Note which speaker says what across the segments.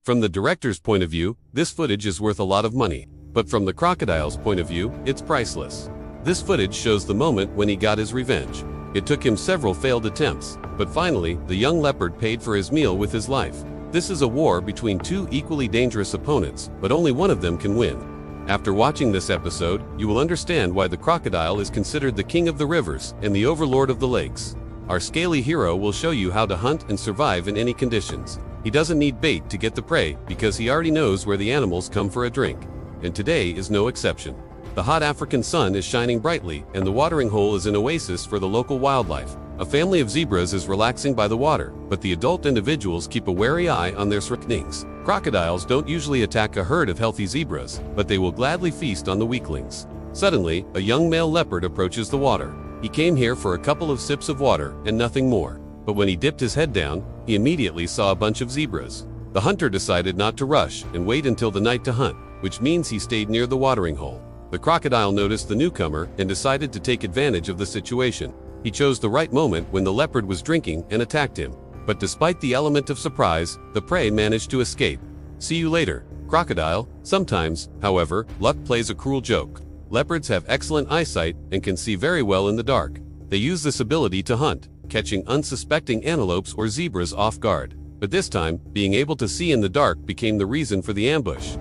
Speaker 1: From the director's point of view, this footage is worth a lot of money. But from the crocodile's point of view, it's priceless. This footage shows the moment when he got his revenge. It took him several failed attempts, but finally, the young leopard paid for his meal with his life. This is a war between two equally dangerous opponents, but only one of them can win. After watching this episode, you will understand why the crocodile is considered the king of the rivers and the overlord of the lakes. Our scaly hero will show you how to hunt and survive in any conditions. He doesn't need bait to get the prey because he already knows where the animals come for a drink. And today is no exception. The hot African sun is shining brightly and the watering hole is an oasis for the local wildlife. A family of zebras is relaxing by the water, but the adult individuals keep a wary eye on their surroundings. Crocodiles don't usually attack a herd of healthy zebras, but they will gladly feast on the weaklings. Suddenly, a young male leopard approaches the water. He came here for a couple of sips of water and nothing more. But when he dipped his head down, he immediately saw a bunch of zebras. The hunter decided not to rush and wait until the night to hunt, which means he stayed near the watering hole. The crocodile noticed the newcomer and decided to take advantage of the situation. He chose the right moment when the leopard was drinking and attacked him. But despite the element of surprise, the prey managed to escape. See you later, crocodile. Sometimes, however, luck plays a cruel joke. Leopards have excellent eyesight and can see very well in the dark. They use this ability to hunt, catching unsuspecting antelopes or zebras off guard. But this time, being able to see in the dark became the reason for the ambush.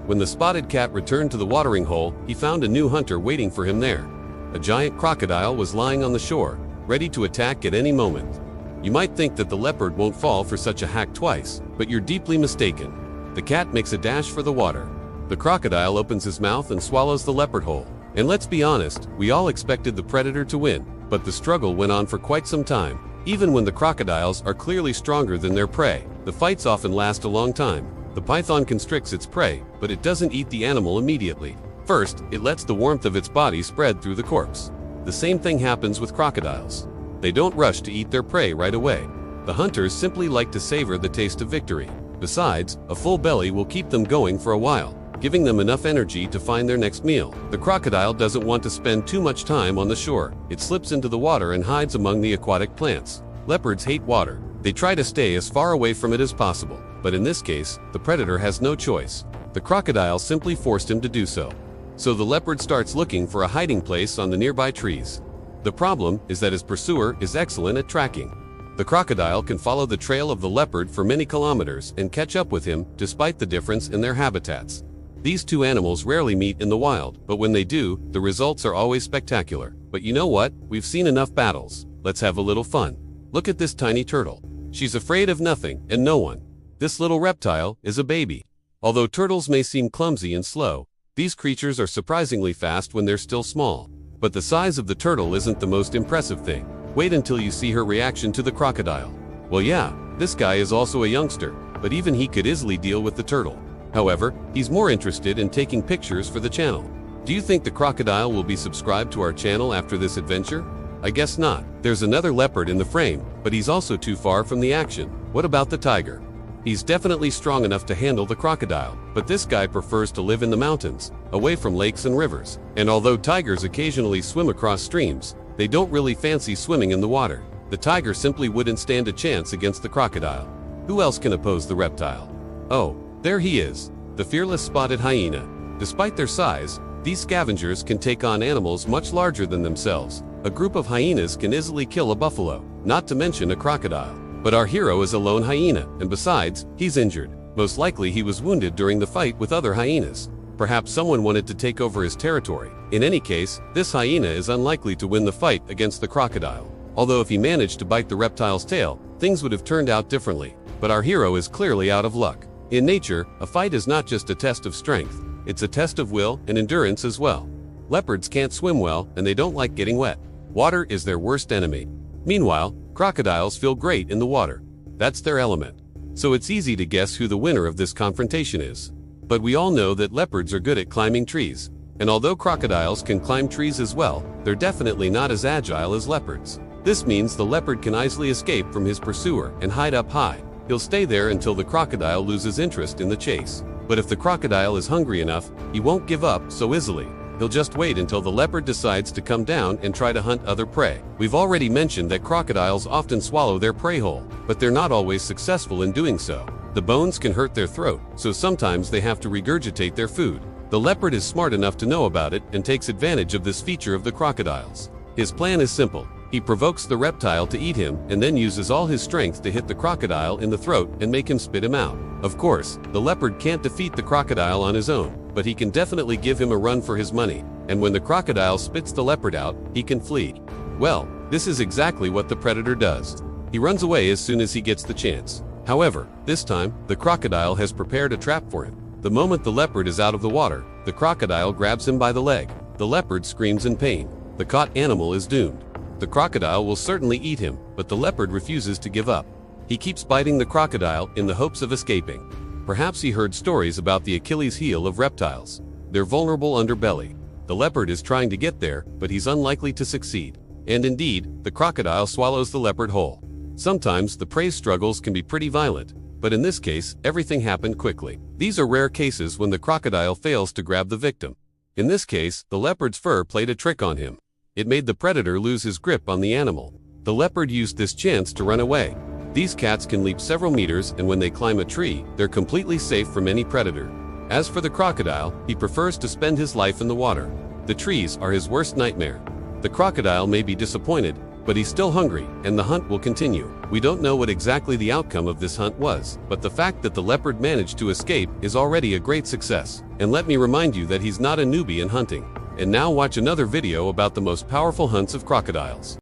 Speaker 1: When the spotted cat returned to the watering hole, he found a new hunter waiting for him there. A giant crocodile was lying on the shore, ready to attack at any moment. You might think that the leopard won't fall for such a hack twice, but you're deeply mistaken. The cat makes a dash for the water. The crocodile opens his mouth and swallows the leopard whole. And let's be honest, we all expected the predator to win, but the struggle went on for quite some time. Even when the crocodiles are clearly stronger than their prey, the fights often last a long time. The python constricts its prey, but it doesn't eat the animal immediately. First, it lets the warmth of its body spread through the corpse. The same thing happens with crocodiles. They don't rush to eat their prey right away. The hunters simply like to savor the taste of victory. Besides, a full belly will keep them going for a while, giving them enough energy to find their next meal. The crocodile doesn't want to spend too much time on the shore. It slips into the water and hides among the aquatic plants. Leopards hate water. They try to stay as far away from it as possible. But in this case, the predator has no choice. The crocodile simply forced him to do so. So the leopard starts looking for a hiding place on the nearby trees. The problem is that his pursuer is excellent at tracking. The crocodile can follow the trail of the leopard for many kilometers and catch up with him despite the difference in their habitats. These two animals rarely meet in the wild, but when they do, the results are always spectacular. But you know what? We've seen enough battles. Let's have a little fun. Look at this tiny turtle. She's afraid of nothing and no one. This little reptile is a baby. Although turtles may seem clumsy and slow, these creatures are surprisingly fast when they're still small. But the size of the turtle isn't the most impressive thing. Wait until you see her reaction to the crocodile. Well, yeah, this guy is also a youngster, but even he could easily deal with the turtle. However, he's more interested in taking pictures for the channel. Do you think the crocodile will be subscribed to our channel after this adventure? I guess not. There's another leopard in the frame, but he's also too far from the action. What about the tiger? He's definitely strong enough to handle the crocodile, but this guy prefers to live in the mountains, away from lakes and rivers. And although tigers occasionally swim across streams, they don't really fancy swimming in the water. The tiger simply wouldn't stand a chance against the crocodile. Who else can oppose the reptile? Oh, there he is, the fearless spotted hyena. Despite their size, these scavengers can take on animals much larger than themselves. A group of hyenas can easily kill a buffalo, not to mention a crocodile. But our hero is a lone hyena, and besides, he's injured. Most likely he was wounded during the fight with other hyenas. Perhaps someone wanted to take over his territory. In any case, this hyena is unlikely to win the fight against the crocodile. Although if he managed to bite the reptile's tail, things would have turned out differently. But our hero is clearly out of luck. In nature, a fight is not just a test of strength. It's a test of will and endurance as well. Leopards can't swim well, and they don't like getting wet. Water is their worst enemy. Meanwhile, crocodiles feel great in the water. That's their element. So it's easy to guess who the winner of this confrontation is. But we all know that leopards are good at climbing trees. And although crocodiles can climb trees as well, they're definitely not as agile as leopards. This means the leopard can easily escape from his pursuer and hide up high. He'll stay there until the crocodile loses interest in the chase. But if the crocodile is hungry enough, he won't give up so easily. He'll just wait until the leopard decides to come down and try to hunt other prey. We've already mentioned that crocodiles often swallow their prey whole, but they're not always successful in doing so. The bones can hurt their throat, so sometimes they have to regurgitate their food. The leopard is smart enough to know about it and takes advantage of this feature of the crocodiles. His plan is simple. He provokes the reptile to eat him and then uses all his strength to hit the crocodile in the throat and make him spit him out. Of course, the leopard can't defeat the crocodile on his own, but he can definitely give him a run for his money, and when the crocodile spits the leopard out, he can flee. Well, this is exactly what the predator does. He runs away as soon as he gets the chance. However, this time, the crocodile has prepared a trap for him. The moment the leopard is out of the water, the crocodile grabs him by the leg. The leopard screams in pain. The caught animal is doomed. The crocodile will certainly eat him, but the leopard refuses to give up. He keeps biting the crocodile in the hopes of escaping. Perhaps he heard stories about the Achilles heel of reptiles, their vulnerable underbelly. The leopard is trying to get there, but he's unlikely to succeed. And indeed, the crocodile swallows the leopard whole. Sometimes the prey struggles can be pretty violent, but in this case, everything happened quickly. These are rare cases when the crocodile fails to grab the victim. In this case, the leopard's fur played a trick on him. It made the predator lose his grip on the animal. The leopard used this chance to run away. These cats can leap several meters, and when they climb a tree, they're completely safe from any predator. As for the crocodile, he prefers to spend his life in the water. The trees are his worst nightmare. The crocodile may be disappointed, but he's still hungry, and the hunt will continue. We don't know what exactly the outcome of this hunt was, but the fact that the leopard managed to escape is already a great success. And let me remind you that he's not a newbie in hunting. And now watch another video about the most powerful hunts of crocodiles.